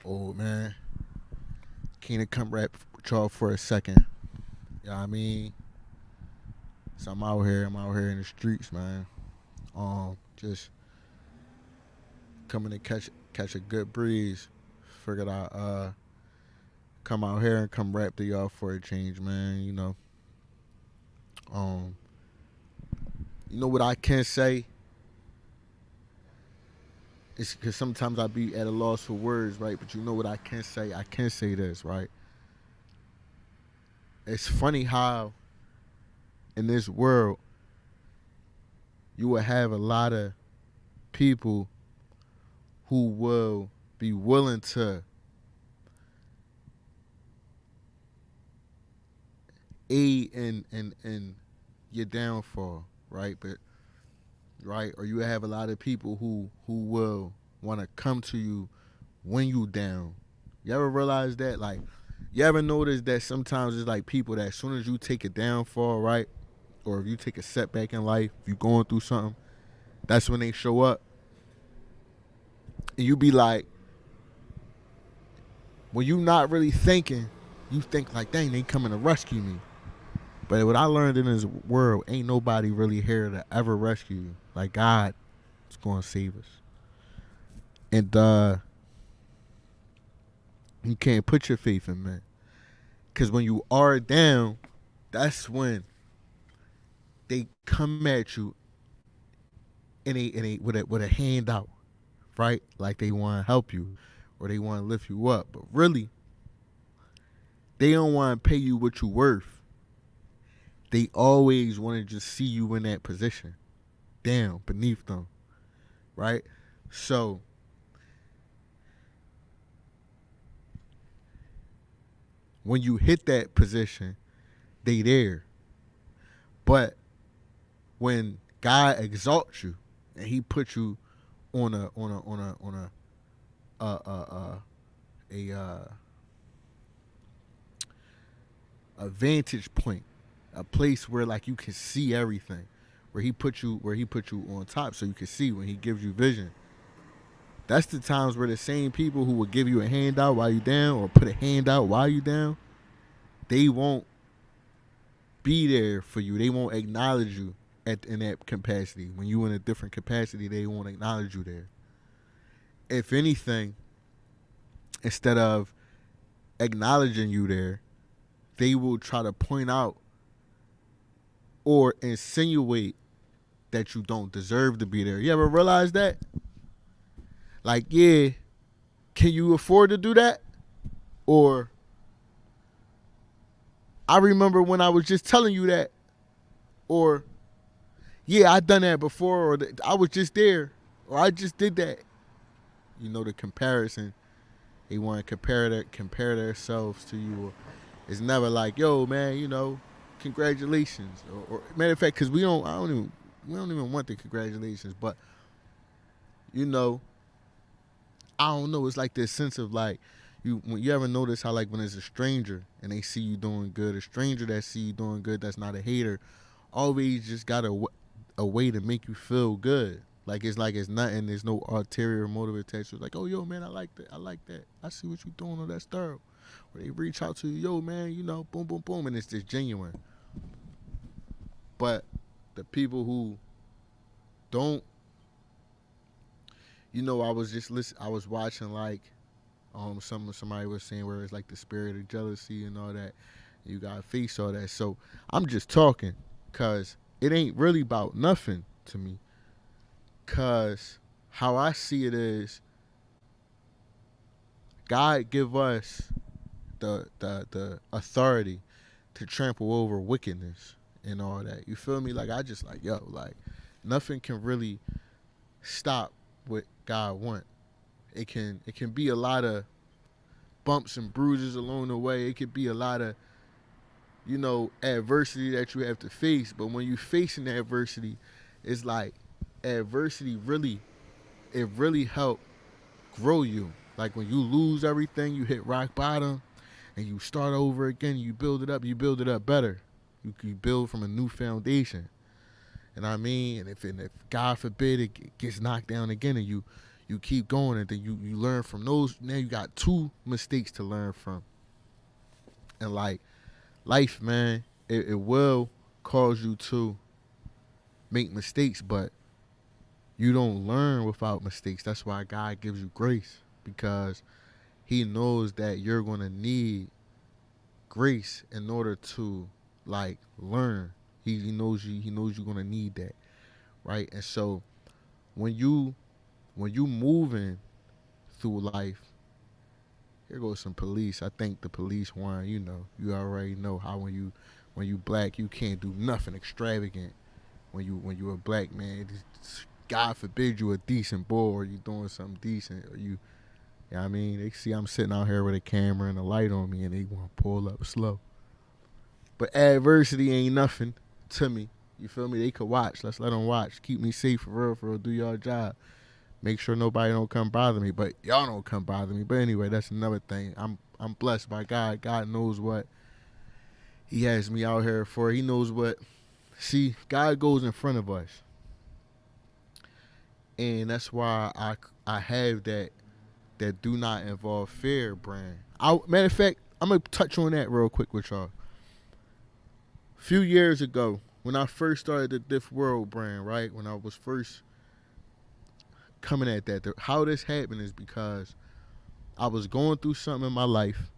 Old man. Keen to come rap with y'all for a second. You know what I mean? So I'm out here. I'm out here in the streets, man. Just coming to catch a good breeze. Figured I come out here and come rap to y'all for a change, man. Um, you know what I can say? It's because sometimes I be at a loss for words, right? But you know what I can say? I can say this, right? It's funny how in this world you will have a lot of people who will be willing to aid in your downfall, right? But right, or you have a lot of people who will want to come to you when you down. You ever realize that? Like, you ever notice that sometimes it's like people that as soon as you take a downfall, right, or if you take a setback in life, if you going through something, that's when they show up, and you be like, when you not really thinking, you think like, dang, they coming to rescue me. But what I learned in this world, ain't nobody really here to ever rescue you. Like God is going to save us, and you can't put your faith in man. Because when you are down, that's when they come at you in a with a hand out, right? Like they want to help you or they want to lift you up, but really they don't want to pay you what you worth. They always want to just see you in that position, down beneath them, right? So when you hit that position, they there. But when God exalts you and He puts you on a a vantage point, a place where like you can see everything, where He put you on top so you can see when He gives you vision. That's the times where the same people who will give you a handout while you down or put a hand out while you down, they won't be there for you. They won't acknowledge you in that capacity. When you in a different capacity, they won't acknowledge you there. If anything, instead of acknowledging you there, they will try to point out or insinuate that you don't deserve to be there. You ever realize that? Like, yeah, can you afford to do that? Or I remember when I was just telling you that. Or yeah, I done that before. Or I was just there. Or I just did that. You know the comparison. They want to compare themselves to you. It's never like, yo, man, congratulations. Or matter of fact, because we don't even want the congratulations. But you know, I don't know. It's like this sense of like, when you ever notice how like when it's a stranger and they see you doing good, a stranger that see you doing good, that's not a hater, always just got a way to make you feel good. Like it's nothing. There's no ulterior motive attached to it. Like, oh, yo, man, I like that. I like that. I see what you doing on that thorough. Where they reach out to you, yo, man, boom, boom, boom, and it's just genuine. But the people who don't, I was just I was watching like somebody was saying where it's like the spirit of jealousy and all that. You gotta face all that. So I'm just talking because it ain't really about nothing to me. Cause how I see it is God give us the authority to trample over wickedness and all that. You feel me? Like I just like, yo, like nothing can really stop what God want. It can be a lot of bumps and bruises along the way. It could be a lot of adversity that you have to face. But when you facing the adversity, it's like adversity really help grow you. Like when you lose everything, you hit rock bottom, and you start over again. You build it up. You build it up better. You build from a new foundation. And I mean, and if God forbid it gets knocked down again, and you you keep going, and then you learn from those. Now you got two mistakes to learn from. And like life, man, it will cause you to make mistakes, but you don't learn without mistakes. That's why God gives you grace, because he knows that you're going to need grace in order to like learn. He knows you. He knows you're going to need that, right? And so when you moving through life, here goes some police. I think the police one. You already know how when you black, you can't do nothing extravagant. When you a black man, God forbid you a decent boy, or you doing something decent, or you know what I mean? They see I'm sitting out here with a camera and a light on me, and they want to pull up slow. But adversity ain't nothing to me. You feel me? They could watch. Let's let them watch. Keep me safe for real. Do your job. Make sure nobody don't come bother me. But y'all don't come bother me. But anyway, that's another thing. I'm blessed by God. God knows what he has me out here for. He knows what. See, God goes in front of us. And that's why I have that do not involve fear brand. Matter of fact, I'm going to touch on that real quick with y'all. A few years ago, when I first started the Diff World brand, right? When I was first coming at that, how this happened is because I was going through something in my life.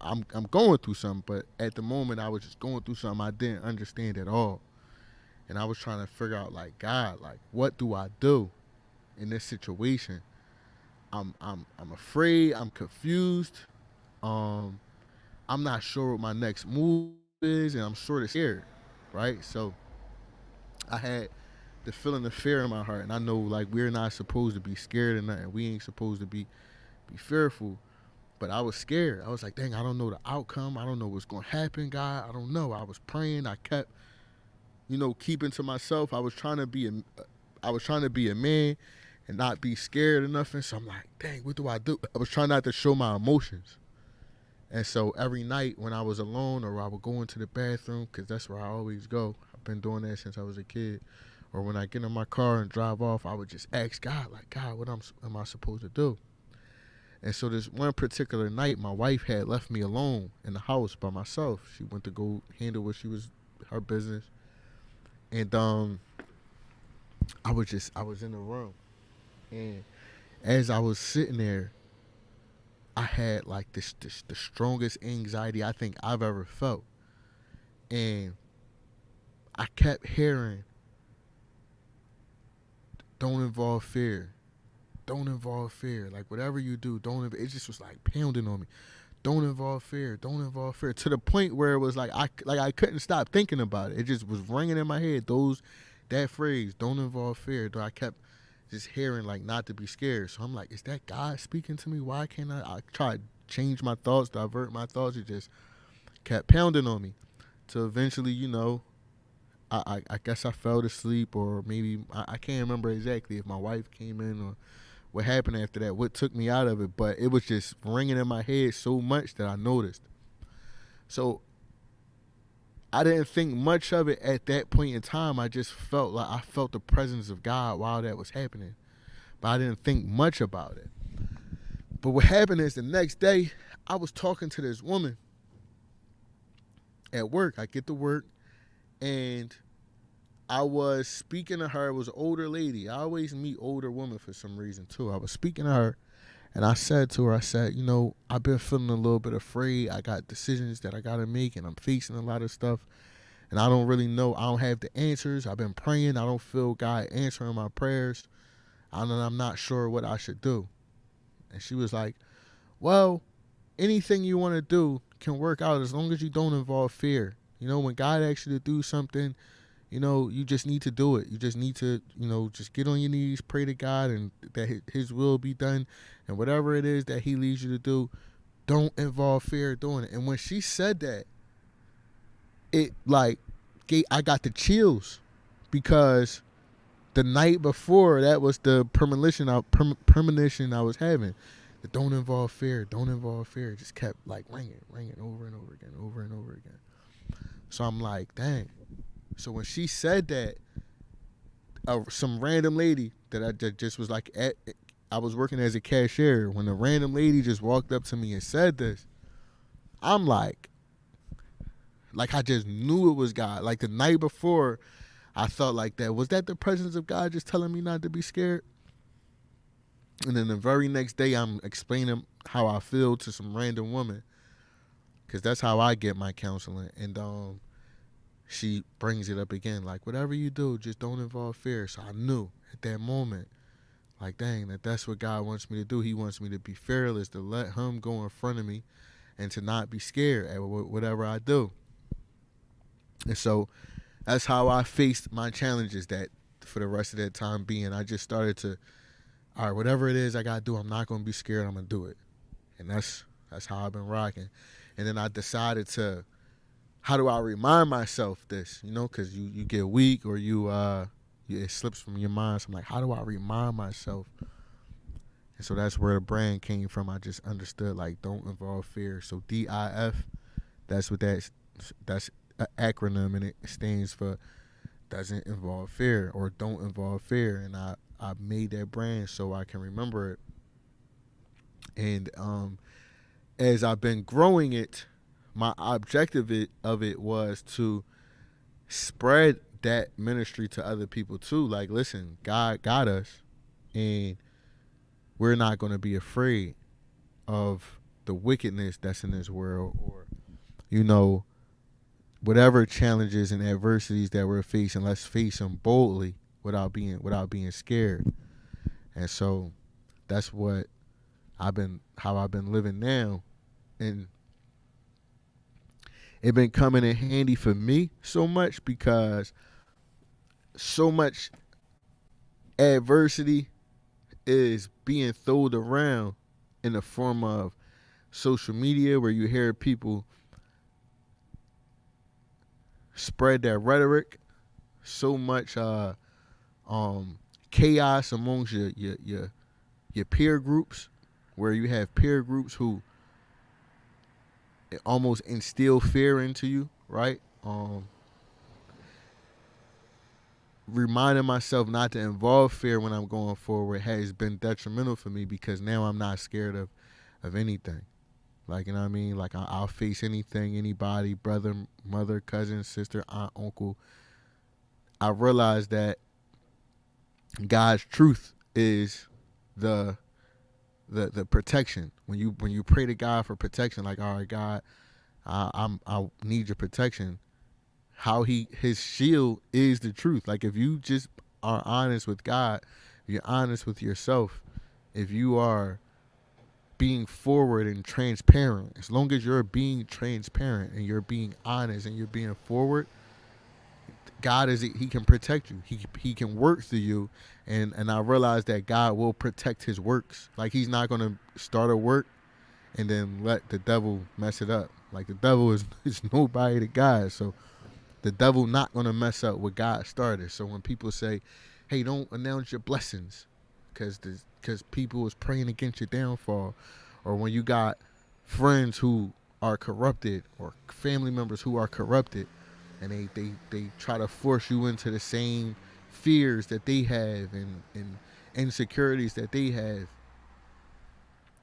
I'm going through something, but at the moment I was just going through something I didn't understand at all. And I was trying to figure out, like, God, like, what do I do in this situation? I'm afraid, I'm confused. I'm not sure what my next move is, and I'm sort of scared, right? So I had the feeling of fear in my heart, and I know, like, we're not supposed to be scared or nothing. We ain't supposed to be fearful. But I was scared. I was like, dang, I don't know the outcome. I don't know what's going to happen, God. I don't know. I was praying. I kept, keeping to myself. I was trying to be a man and not be scared or nothing. So I'm like, dang, what do I do? I was trying not to show my emotions. And so every night when I was alone, or I would go into the bathroom, because that's where I always go. I've been doing that since I was a kid. Or when I get in my car and drive off, I would just ask God, like, God, what am I supposed to do? And so this one particular night, my wife had left me alone in the house by myself. She went to go handle her business. And I was in the room. And as I was sitting there, I had like the strongest anxiety I think I've ever felt. And I kept hearing, don't involve fear. Don't involve fear. Like, whatever you do, it just was like pounding on me. Don't involve fear. Don't involve fear. To the point where it was like I couldn't stop thinking about it. It just was ringing in my head. That phrase, don't involve fear. I kept just hearing, like, not to be scared. So I'm like, is that God speaking to me? Why can't I tried to change my thoughts, divert my thoughts. It just kept pounding on me. So eventually, I guess I fell asleep, or maybe I can't remember exactly if my wife came in or what happened after that, what took me out of it, but it was just ringing in my head so much that I noticed. So I didn't think much of it at that point in time. I just felt like I felt the presence of God while that was happening, but I didn't think much about it. But what happened is the next day, I was talking to this woman at work. I get to work, and I was speaking to her. It was an older lady. I always meet older women for some reason, too. I was speaking to her, and I said to her, I've been feeling a little bit afraid. I got decisions that I got to make, and I'm facing a lot of stuff, and I don't really know. I don't have the answers. I've been praying. I don't feel God answering my prayers, and I'm not sure what I should do. And she was like, well, anything you want to do can work out as long as you don't involve fear. When God asks you to do something, you just need to do it. You just need to, just get on your knees, pray to God, and that his will be done. And whatever it is that he leads you to do, don't involve fear doing it. And when she said that, I got the chills, because the night before, that was the premonition I was having. The don't involve fear, don't involve fear. It just kept like ringing over and over again, over and over again. So I'm like, dang. So when she said that, some random lady that just was like I was working as a cashier when a random lady just walked up to me and said this. I'm like I just knew it was God. Like the night before, I felt like that. Was that the presence of God just telling me not to be scared? And then the very next day, I'm explaining how I feel to some random woman, because that's how I get my counseling. And she brings it up again, like, whatever you do, just don't involve fear. So I knew at that moment, like, dang, that's what God wants me to do. He wants me to be fearless, to let him go in front of me and to not be scared at whatever I do. And so that's how I faced my challenges that for the rest of that time being. I just started to, all right, whatever it is I got to do, I'm not going to be scared. I'm going to do it. And that's how I've been rocking. And then I decided to, how do I remind myself this? You know, because you get weak or it slips from your mind. So I'm like, how do I remind myself? And so that's where the brand came from. I just understood, like, don't involve fear. So DIF, that's an acronym, and it stands for doesn't involve fear, or don't involve fear. And I made that brand so I can remember it. And as I've been growing it, my objective of it was to spread that ministry to other people too. Like, listen, God got us, and we're not going to be afraid of the wickedness that's in this world, or, you know, whatever challenges and adversities that we're facing. Let's face them boldly without being scared. And so that's how I've been living now. And it been coming in handy for me so much, because so much adversity is being thrown around in the form of social media, where you hear people spread their rhetoric. So much chaos amongst your peer groups, where you have peer groups who almost instill fear into you, right? Reminding myself not to involve fear when I'm going forward has been detrimental for me, because now I'm not scared of anything. Like, you know what I mean? Like, I'll face anything, anybody, brother, mother, cousin, sister, aunt, uncle. I realize that God's truth is the protection. When you pray to God for protection, like, all right, God, I need your protection. How his shield is the truth. Like, if you just are honest with God, if you're honest with yourself, if you are being forward and transparent, as long as you're being transparent and you're being honest and you're being forward, God he can protect you. He can work through you. And I realize that God will protect his works. Like, he's not going to start a work and then let the devil mess it up. Like, the devil is nobody to God. So the devil not going to mess up what God started. So when people say, hey, don't announce your blessings because people is praying against your downfall, or when you got friends who are corrupted or family members who are corrupted, and they try to force you into the same fears that they have and insecurities that they have,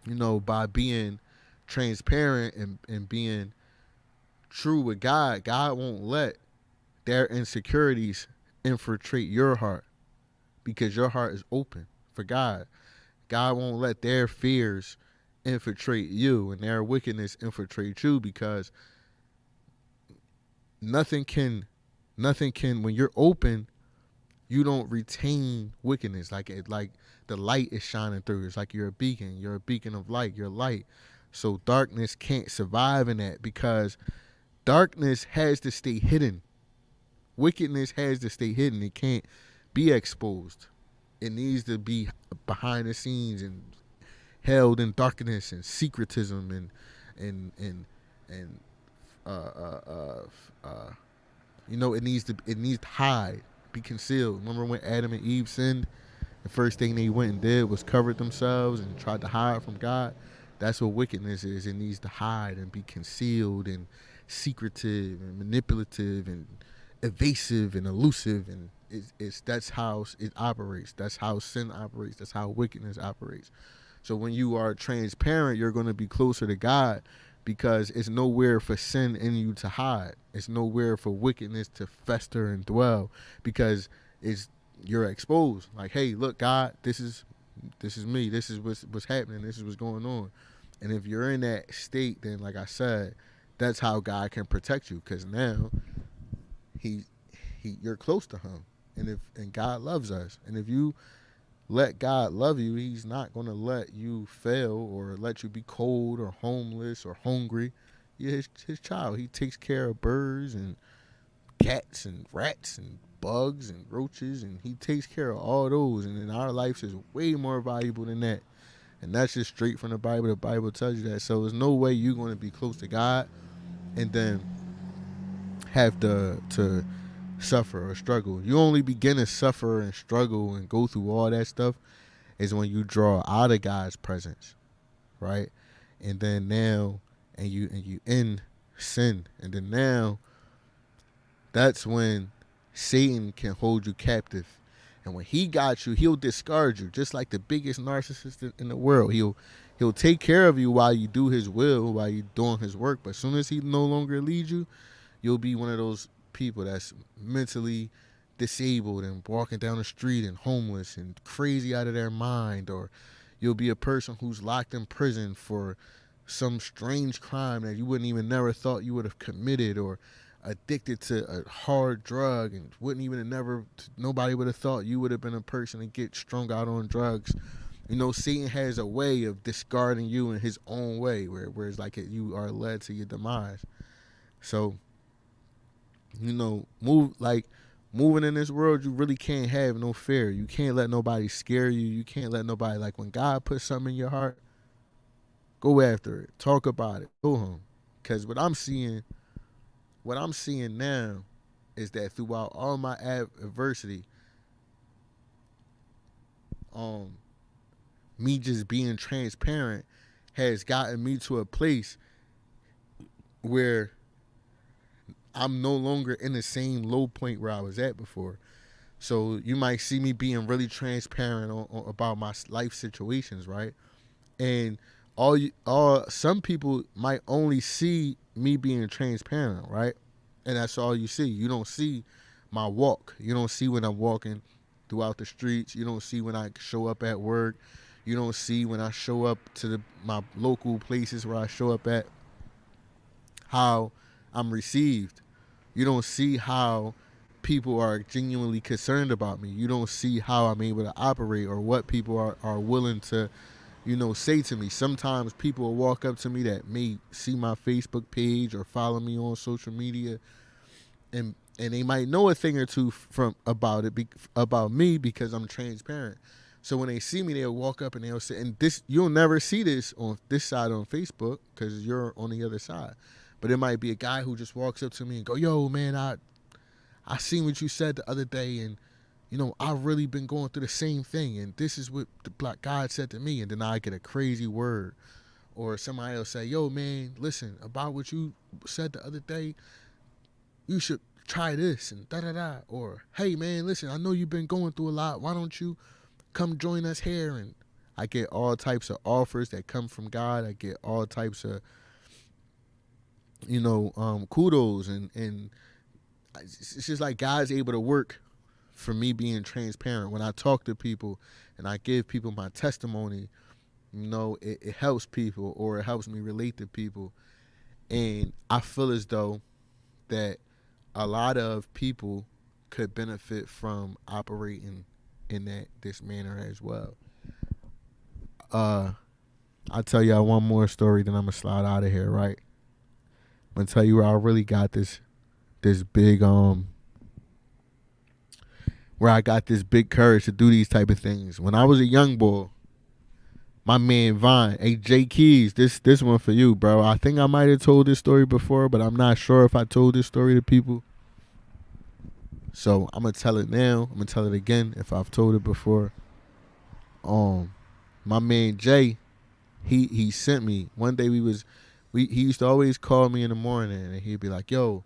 you know, by being transparent and being true with God, God won't let their insecurities infiltrate your heart, because your heart is open for God. God won't let their fears infiltrate you and their wickedness infiltrate you, because nothing can when you're open, you don't retain wickedness. Like the light is shining through. It's like you're a beacon of light. You're light. So darkness can't survive in that, because darkness has to stay hidden. Wickedness has to stay hidden. It can't be exposed. It needs to be behind the scenes and held in darkness and secretism and you know, it needs to hide, be concealed. Remember when Adam and Eve sinned? The first thing they went and did was covered themselves and tried to hide from God. That's what wickedness is. It needs to hide and be concealed and secretive and manipulative evasive and elusive, and it's that's how it operates. That's how sin operates. That's how wickedness operates. So when you are transparent, you're going to be closer to God because it's nowhere for sin in you to hide. It's nowhere for wickedness to fester and dwell because it's you're exposed. Like, hey, look, God, this is me. This is what's happening. This is what's going on. And if you're in that state, then like I said, that's how God can protect you because now he you're close to him. And God loves us. And if you let God love you, he's not going to let you fail or let you be cold or homeless or hungry. You're his child. He takes care of birds and cats and rats and bugs and roaches, and he takes care of all those. And then our life is way more valuable than that. And that's just straight from the Bible. The Bible tells you that. So there's no way you're going to be close to God and then have to suffer or struggle. You only begin to suffer and struggle and go through all that stuff is when you draw out of God's presence, right? And then now, and you end sin, and then now, that's when Satan can hold you captive. And when he got you, he'll discard you, just like the biggest narcissist in the world. He'll take care of you while you do his will, while you're doing his work. But as soon as he no longer leads you, you'll be one of those people that's mentally disabled and walking down the street and homeless and crazy out of their mind, or you'll be a person who's locked in prison for some strange crime that you wouldn't even never thought you would have committed, or addicted to a hard drug and wouldn't even have never, nobody would have thought you would have been a person to get strung out on drugs. You know, Satan has a way of discarding you in his own way, where it's like you are led to your demise. So, you know, moving in this world, you really can't have no fear. You can't let nobody scare you. You can't let nobody, like, when God puts something in your heart, go after it. Talk about it. Go home. Because what I'm seeing now is that throughout all my adversity, me just being transparent has gotten me to a place where I'm no longer in the same low point where I was at before. So you might see me being really transparent about my life situations, right? And some people might only see me being transparent, right? And that's all you see. You don't see my walk. You don't see when I'm walking throughout the streets. You don't see when I show up at work. You don't see when I show up to my local places where I show up at, how I'm received. You don't see how people are genuinely concerned about me. You don't see how I'm able to operate or what people are willing to, say to me. Sometimes people will walk up to me that may see my Facebook page or follow me on social media, and they might know a thing or two about me because I'm transparent. So when they see me, they'll walk up and they'll say, and this, you'll never see this on this side on Facebook because you're on the other side. But it might be a guy who just walks up to me and go, "Yo, man, I seen what you said the other day, and I've really been going through the same thing, and this is what the Black God said to me." And then I get a crazy word, or somebody else say, "Yo, man, listen, about what you said the other day, you should try this and da da da." Or, "Hey, man, listen, I know you've been going through a lot. Why don't you come join us here?" And I get all types of offers that come from God. I get all types of kudos, and it's just like God's able to work for me being transparent. When I talk to people and I give people my testimony, it helps people, or it helps me relate to people. And I feel as though that a lot of people could benefit from operating in this manner as well. I'll tell y'all one more story, then I'm gonna slide out of here, right? I'm gonna tell you where I really got this big where I got this big courage to do these type of things. When I was a young boy, my man Vine, hey Jay Keys, this one for you, bro. I think I might have told this story before, but I'm not sure if I told this story to people. So I'm gonna tell it now. I'm gonna tell it again if I've told it before. My man Jay, he sent me one day. He used to always call me in the morning, and he'd be like, "Yo,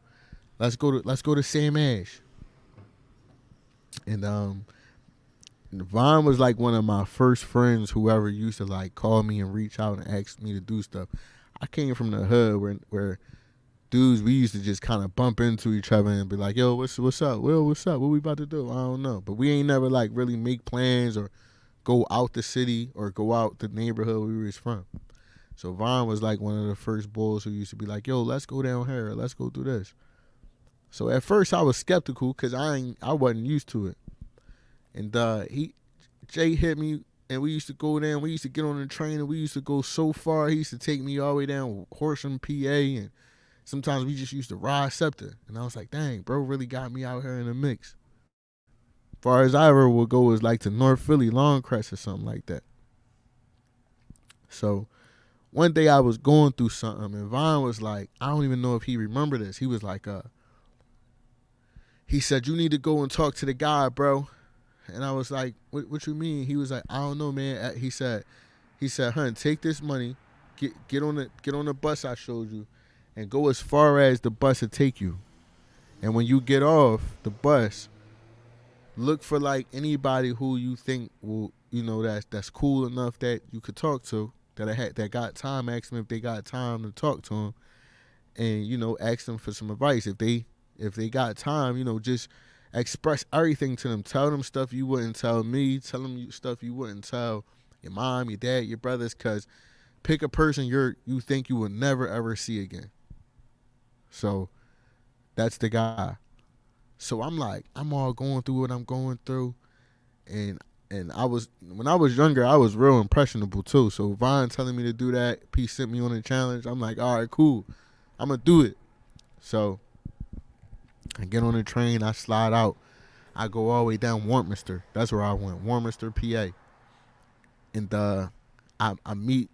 Let's go to Sam Ash. And Vaughn was like one of my first friends who ever used to like call me and reach out and ask me to do stuff. I came from the hood where dudes we used to just kind of bump into each other and be like, "Yo, what's up? Will, what's up? What we about to do?" I don't know, but we ain't never like really make plans or go out the city or go out the neighborhood we was from. So Vaughn was like one of the first bulls who used to be like, "Yo, let's go down here. Let's go do this." So at first I was skeptical because I wasn't used to it. And Jay hit me, and we used to go down. We used to get on the train, and we used to go so far. He used to take me all the way down Horsham, PA, and sometimes we just used to ride Scepter. And I was like, dang, bro, really got me out here in the mix. Far as I ever would go is like to North Philly, Longcrest, or something like that. So one day I was going through something, and Vaughn was like, I don't even know if he remembered this. He was like, he said, you need to go and talk to the guy, bro. And I was like, what you mean? He was like, I don't know, man. He said, hun, take this money, get on the bus I showed you, and go as far as the bus will take you. And when you get off the bus, look for like anybody who you think will, that's cool enough that you could talk to, that got time. Ask them if they got time to talk to them, and ask them for some advice. If they got time, just express everything to them. Tell them stuff you wouldn't tell me. Tell them stuff you wouldn't tell your mom, your dad, your brothers. Cause pick a person you think you will never ever see again. So that's the guy. So I'm all going through what I'm going through, and when I was younger, I was real impressionable too. So Vaughn telling me to do that, P sent me on a challenge. I'm like, all right, cool, I'm gonna do it. So I get on the train, I slide out, I go all the way down Warminster. That's where I went, Warminster, PA, and I meet,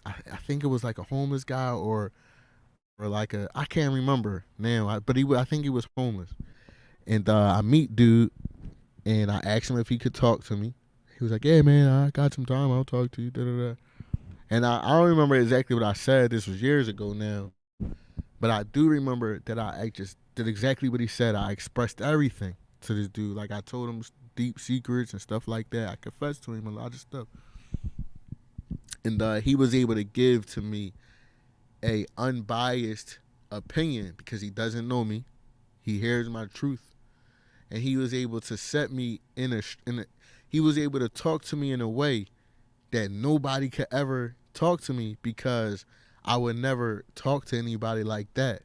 I think it was like a homeless guy or like I can't remember now, but I think he was homeless, and I meet dude, and I asked him if he could talk to me. He was like, "Yeah, man, I got some time. I'll talk to you." Da, da, da. And I don't remember exactly what I said. This was years ago now, but I do remember that I just did exactly what he said. I expressed everything to this dude. Like I told him deep secrets and stuff like that. I confessed to him a lot of stuff, and he was able to give to me a unbiased opinion because he doesn't know me. He hears my truth, and he was able to set me in a he was able to talk to me in a way that nobody could ever talk to me because I would never talk to anybody like that.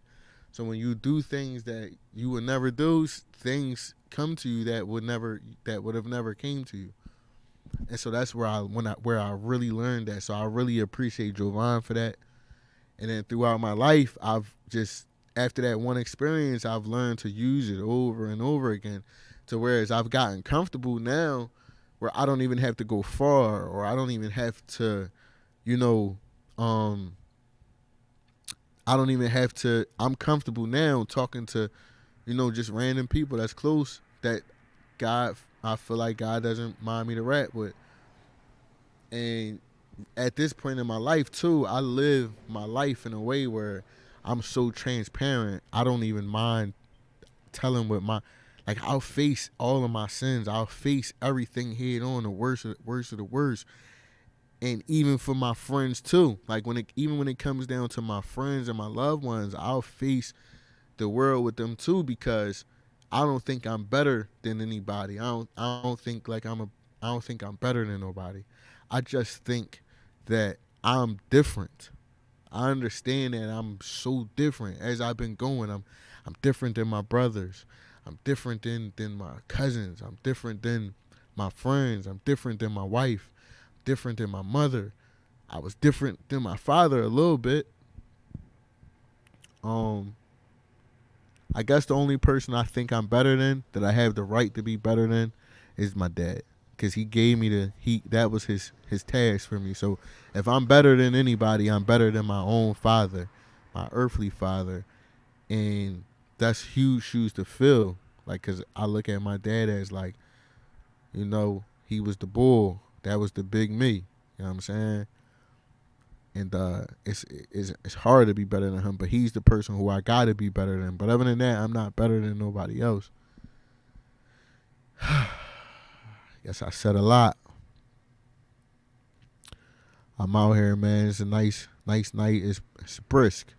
So when you do things that you would never do, things come to you that would have never came to you. And so that's where I really learned that. So I really appreciate Jovan for that. And then throughout my life, I've just after that one experience, I've learned to use it over and over again. To whereas I've gotten comfortable now, where I don't even have to go far, or I don't even have to, you know, um, I don't even have to. I'm comfortable now talking to, just random people that's close that God. I feel like God doesn't mind me to rap with, and at this point in my life too, I live my life in a way where I'm so transparent. I don't even mind telling what I'll face all of my sins. I'll face everything head on, the worst of the worst. And even for my friends too. Like even when it comes down to my friends and my loved ones, I'll face the world with them too because I don't think I'm better than anybody. I don't think I don't think I'm better than nobody. I just think that I'm different. I understand that I'm so different as I've been going. I'm different than my brothers. I'm different than my cousins. I'm different than my friends. I'm different than my wife. Different than my mother. I was different than my father a little bit. Um, I guess the only person I think I'm better than, that I have the right to be better than, is my dad. Cause he gave me that was his task for me. So if I'm better than anybody, I'm better than my own father, my earthly father, and that's huge shoes to fill. Like, cause I look at my dad as like, he was the bull. That was the big me. You know what I'm saying? And it's hard to be better than him, but he's the person who I gotta be better than. But other than that, I'm not better than nobody else. Guess I said a lot. I'm out here, man. It's a nice night. It's brisk.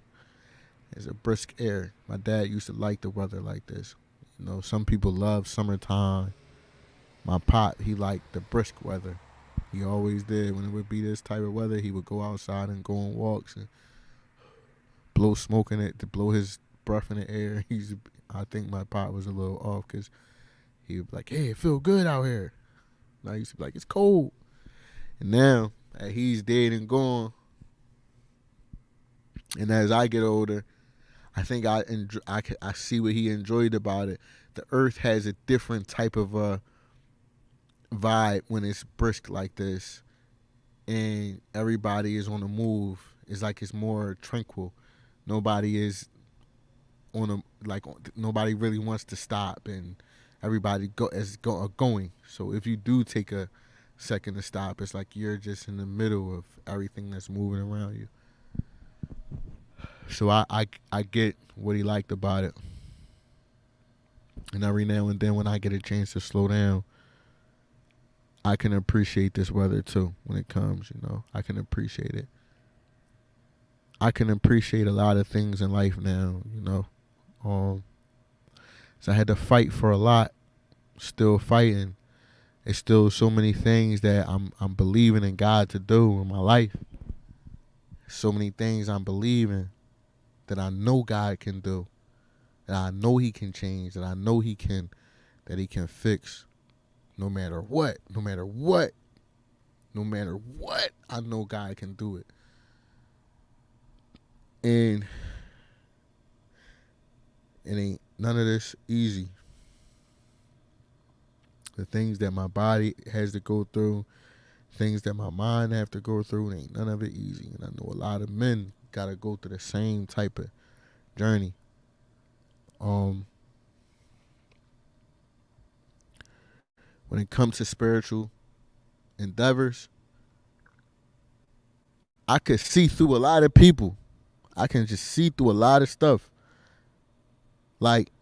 It's a brisk air. My dad used to like the weather like this. You know, some people love summertime. My pop, he liked the brisk weather. He always did. When it would be this type of weather, he would go outside and go on walks and blow smoke in it, to blow his breath in the air. I think my pop was a little off because he would be like, "Hey, it feel good out here." And I used to be like, "It's cold." And now that he's dead and gone, and as I get older, I think I see what he enjoyed about it. The earth has a different type of vibe when it's brisk like this, and everybody is on the move. It's like it's more tranquil. Nobody is nobody really wants to stop, and everybody going. So if you do take a second to stop, it's like you're just in the middle of everything that's moving around you. So I get what he liked about it. And every now and then when I get a chance to slow down, I can appreciate this weather too when it comes, I can appreciate it. I can appreciate a lot of things in life now. So I had to fight for a lot, still fighting. It's still so many things that I'm believing in God to do in my life. So many things I'm believing that I know God can do, that I know He can change, that I know He can fix. No matter what, I know God can do it. And it ain't none of this easy. The things that my body has to go through, things that my mind have to go through, ain't none of it easy. And I know a lot of men gotta go through the same type of journey. When it comes to spiritual endeavors, I could see through a lot of people. I can just see through a lot of stuff. Like,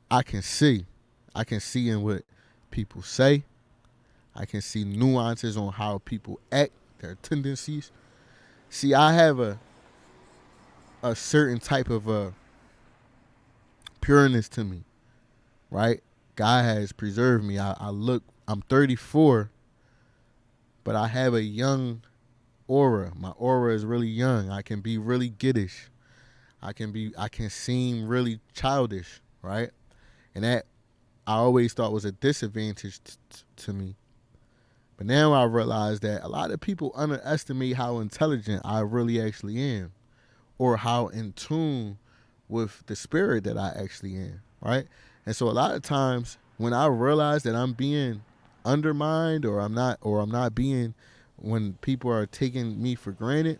I can see in what people say. I can see nuances on how people act, their tendencies. See, I have a certain type of pureness to me, right? God has preserved me. I'm 34, but I have a young aura. My aura is really young. I can be really giddish. I can seem really childish, right? And that I always thought was a disadvantage to me. But now I realize that a lot of people underestimate how intelligent I really actually am, or how in tune with the spirit that I actually am, right? And so a lot of times when I realize that I'm being undermined, or I'm not being, when people are taking me for granted,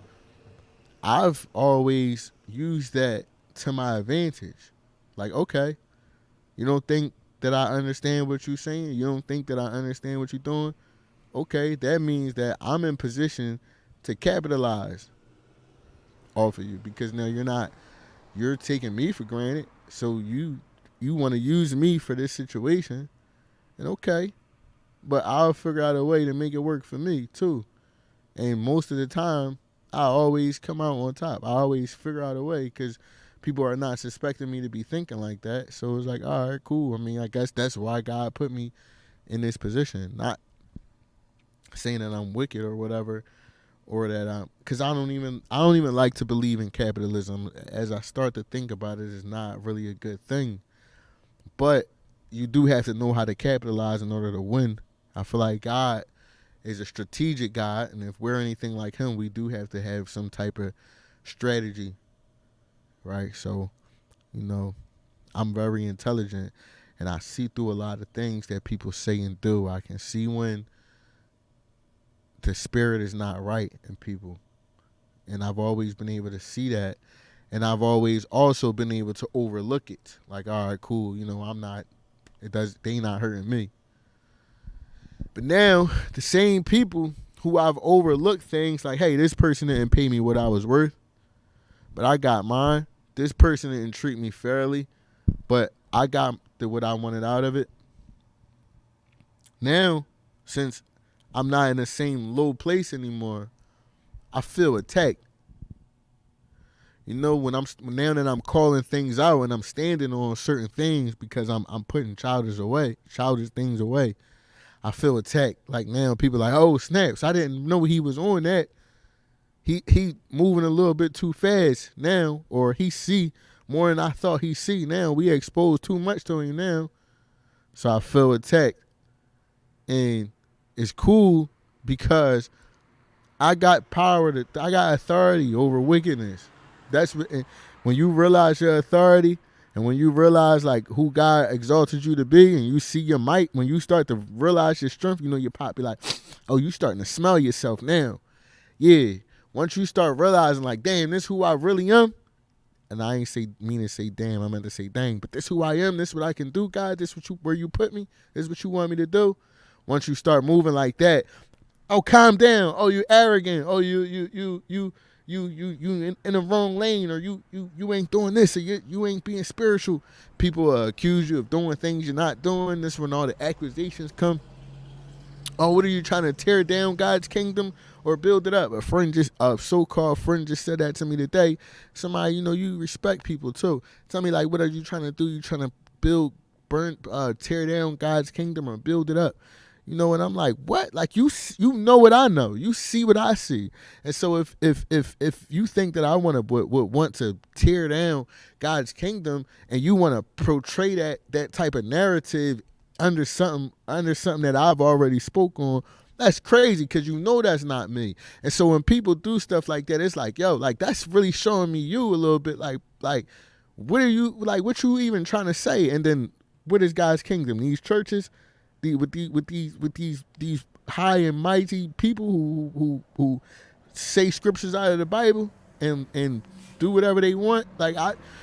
I've always used that to my advantage. Like, okay, you don't think that I understand what you're saying? You don't think that I understand what you're doing? Okay, that means that I'm in position to capitalize off of you, because now you're taking me for granted. So you want to use me for this situation, and okay, but I'll figure out a way to make it work for me too. And most of the time, I always come out on top. I always figure out a way, because people are not suspecting me to be thinking like that. So it's like, all right, cool. I mean, I guess that's why God put me in this position. Not saying that I'm wicked or whatever, or that because I don't even like to believe in capitalism. As I start to think about it, it's not really a good thing. But you do have to know how to capitalize in order to win. I feel like God is a strategic God, and if we're anything like Him, we do have to have some type of strategy, right? So, I'm very intelligent, and I see through a lot of things that people say and do. I can see when the spirit is not right in people, and I've always been able to see that, and I've always also been able to overlook it. Like, all right, cool, they not hurting me. But now, the same people who I've overlooked things like, hey, this person didn't pay me what I was worth, but I got mine. This person didn't treat me fairly, but I got what I wanted out of it. Now, since I'm not in the same low place anymore, I feel attacked. You know, when I'm now that I'm calling things out and I'm standing on certain things because I'm putting childish things away, I feel attacked. Like now people are like, oh snaps, I didn't know he was on that. He moving a little bit too fast now, or he see more than I thought he see now. We exposed too much to him now. So I feel attacked. And it's cool because I got I got authority over wickedness. That's when you realize your authority, and when you realize like who God exalted you to be, and you see your might, when you start to realize your strength, you know your pop be like, oh, you starting to smell yourself now. Yeah. Once you start realizing like, damn, this who I really am, and I ain't mean to say damn, I meant to say dang, but this who I am, this what I can do, God, this where you put me, this is what you want me to do. Once you start moving like that, oh, calm down. Oh, you arrogant. Oh, you in the wrong lane, or you ain't doing this, or you ain't being spiritual. People accuse you of doing things you're not doing. This when all the accusations come. Oh, what are you trying to tear down God's kingdom or build it up? A so-called friend just said that to me today. Somebody, you respect people too. Tell me like, what are you trying to do? You trying to tear down God's kingdom or build it up? And I'm like, what? Like you know what I know. You see what I see. And so if you think that I would want to tear down God's kingdom, and you want to portray that type of narrative under something that I've already spoke on, that's crazy, because that's not me. And so when people do stuff like that, it's like, yo, like that's really showing me you a little bit. Like what are you like? What you even trying to say? And then what is God's kingdom? These churches. With these high and mighty people who say scriptures out of the Bible and do whatever they want. Like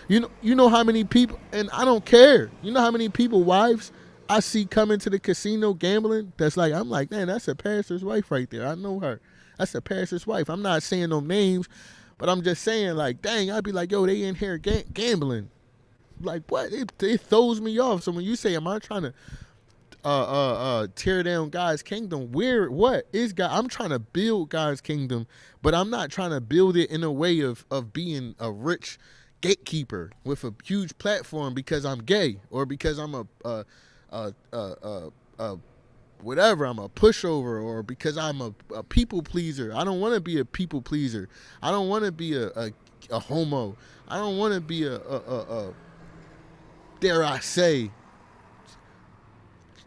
you know how many people, and I don't care. You know how many people, wives, I see coming to the casino gambling. That's like, I'm like, man, that's a pastor's wife right there. I know her. That's a pastor's wife. I'm not saying no names, but I'm just saying like, dang, I'd be like, yo, they in here gambling. Like what? It throws me off. So when you say, am I trying to tear down God's kingdom? What is God? I'm trying to build God's kingdom, but I'm not trying to build it in a way of being a rich gatekeeper with a huge platform because I'm gay, or because I'm whatever, I'm a pushover, or because I'm a people pleaser. I don't want to be a people pleaser. I don't want to be a homo. I don't want to be a dare I say,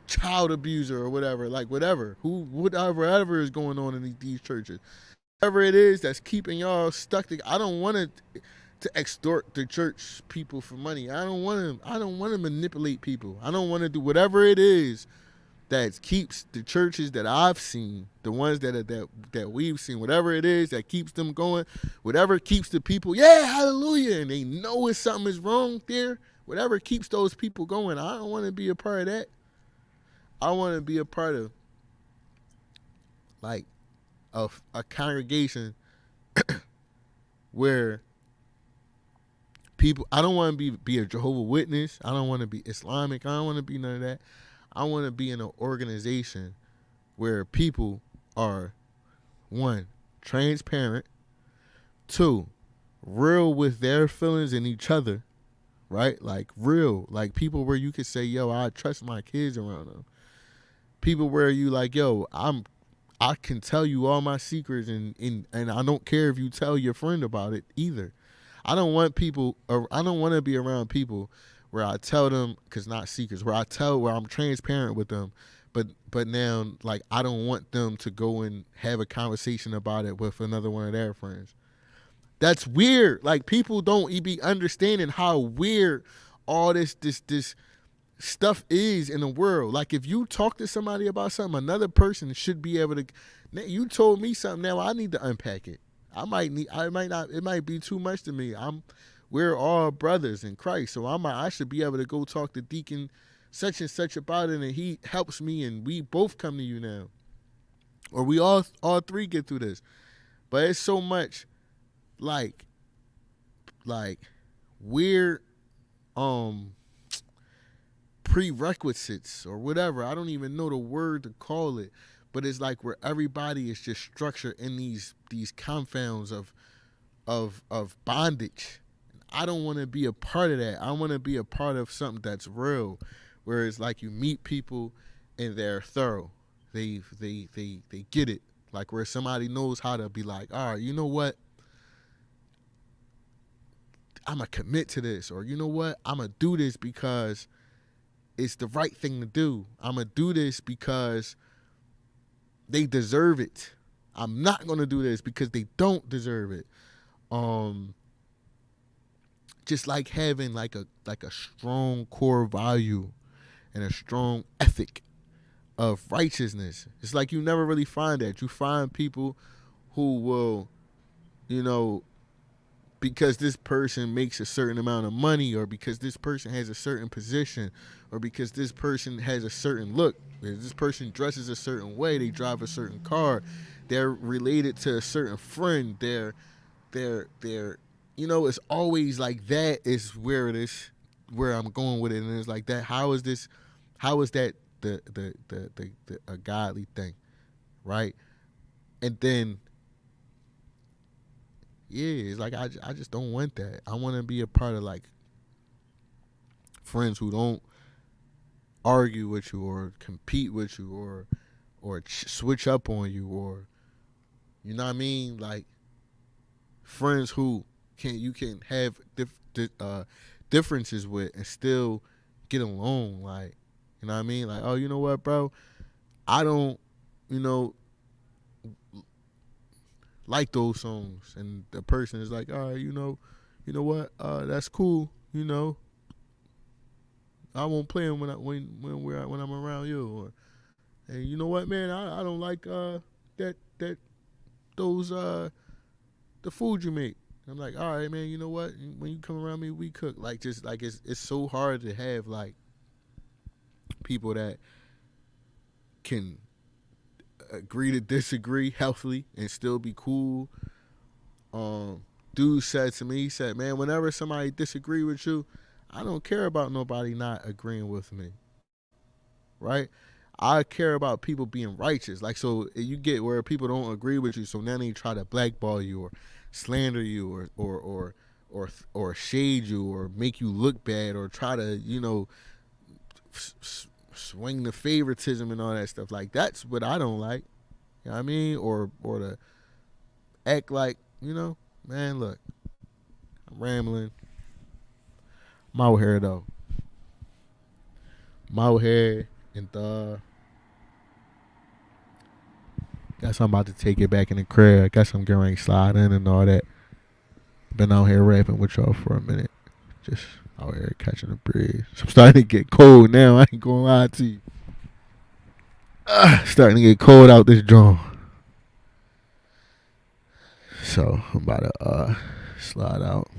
child abuser or whatever, like whatever is going on in these churches. Whatever it is that's keeping y'all stuck I don't want to extort the church people for money. I don't want to manipulate people. I don't want to do whatever it is that keeps the churches that I've seen, the ones that we've seen, whatever it is that keeps them going, whatever keeps the people, yeah, hallelujah, and they know if something is wrong there, whatever keeps those people going. I don't want to be a part of that. I want to be a part of like a congregation where people, I don't want to be a Jehovah's Witness. I don't want to be Islamic. I don't want to be none of that. I want to be in an organization where people are, 1, transparent, 2, real with their feelings and each other, right? Like real, like people where you could say, yo, I trust my kids around them. People where you like, yo, I can tell you all my secrets, and I don't care if you tell your friend about it either. I don't want to be around people where I tell them, because not secrets, where I'm transparent with them, but now like I don't want them to go and have a conversation about it with another one of their friends. That's weird. Like people don't be understanding how weird all this stuff is in the world. Like if you talk to somebody about something, another person should be able to. You told me something, now I need to unpack it. It might be too much to me. We're all brothers in Christ, so I should be able to go talk to Deacon such and such about it, and he helps me, and we both come to you now. or we all three get through this. But it's so much like like weird um prerequisites or whatever. I don't even know the word to call it, but it's like where everybody is just structured in these confounds of bondage. I don't want to be a part of that. I want to be a part of something that's real, where it's like you meet people and they're thorough. They get it. Like where somebody knows how to be like, all right, you know what? I'm gonna commit to this, or you know what? I'm gonna do this because it's the right thing to do. I'm gonna do this because they deserve it. I'm not gonna do this because they don't deserve it. Um, just like having like a strong core value and a strong ethic of righteousness. It's like you never really find that. You find people who will, you know, because this person makes a certain amount of money, or because this person has a certain position, or because this person has a certain look, this person dresses a certain way, they drive a certain car, they're related to a certain friend, they're it's always like that is where it is, where I'm going with it. And it's like that, how is that the a godly thing, right? And then yeah, it's like I just don't want that. I want to be a part of like friends who don't argue with you or compete with you or switch up on you, or you know what I mean, like friends who you can have differences with and still get along. Like, you know what I mean, like, oh, you know what, bro, I don't, you know, like those songs, and the person is like, all right, you know what, that's cool, I won't play them when I'm around you, or and you know what, man, I don't like that those the food you make. I'm like, all right, man, you know what, when you come around me, we cook. Like, just like it's so hard to have like people that can agree to disagree healthily and still be cool. Dude said to me, he said, man, whenever somebody disagree with you, I don't care about nobody not agreeing with me, right? I care about people being righteous. Like, so you get where people don't agree with you, so now they try to blackball you or slander you or shade you or make you look bad or try to swing the favoritism and all that stuff. Like, that's what I don't like. You know what I mean? Or to act like, man, look, I'm rambling. I'm out here though. I'm out here and guess I'm about to take it back in the crib. I guess I'm getting ready to slide in and all that. Been out here rapping with y'all for a minute. Just out here catching a breeze. I'm starting to get cold now. I ain't gonna lie to you. Starting to get cold out this joint. So I'm about to slide out.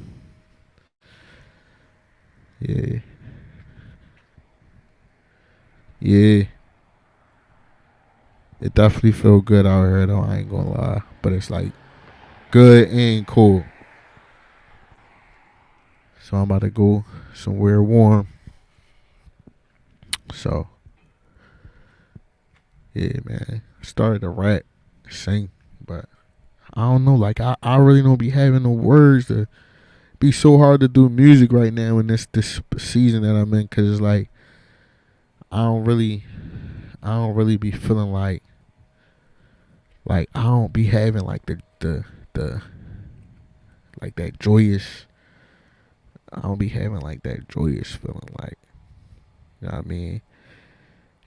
Yeah. Yeah. It definitely feel good out here though, I ain't gonna lie. But it's like good and cool. So I'm about to go somewhere warm. So yeah, man. Started to rap, sing, but I don't know. Like I really don't be having no words to be so hard to do music right now in this season that I'm in, cause it's like I don't really be feeling like I don't be having like the like that joyous. I don't be having like that joyous feeling, like, you know what I mean.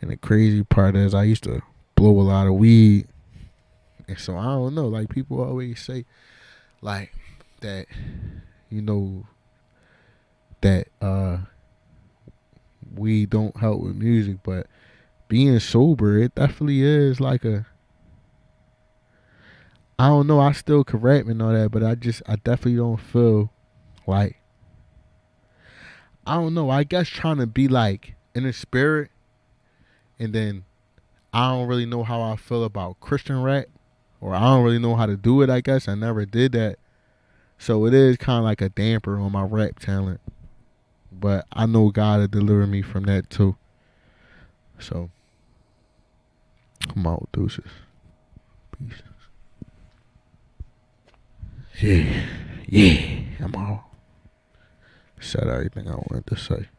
And the crazy part is I used to blow a lot of weed, and so I don't know. Like, people always say like that, you know, that weed don't help with music, but being sober, it definitely is like a. I don't know. I still could rap and all that, but I definitely don't feel like. I don't know. I guess trying to be like in the spirit, and then I don't really know how I feel about Christian rap, or I don't really know how to do it. I guess I never did that, so it is kind of like a damper on my rap talent. But I know God will deliver me from that too. So I'm out, deuces. Peace. Yeah, I'm out. Said everything I wanted to say.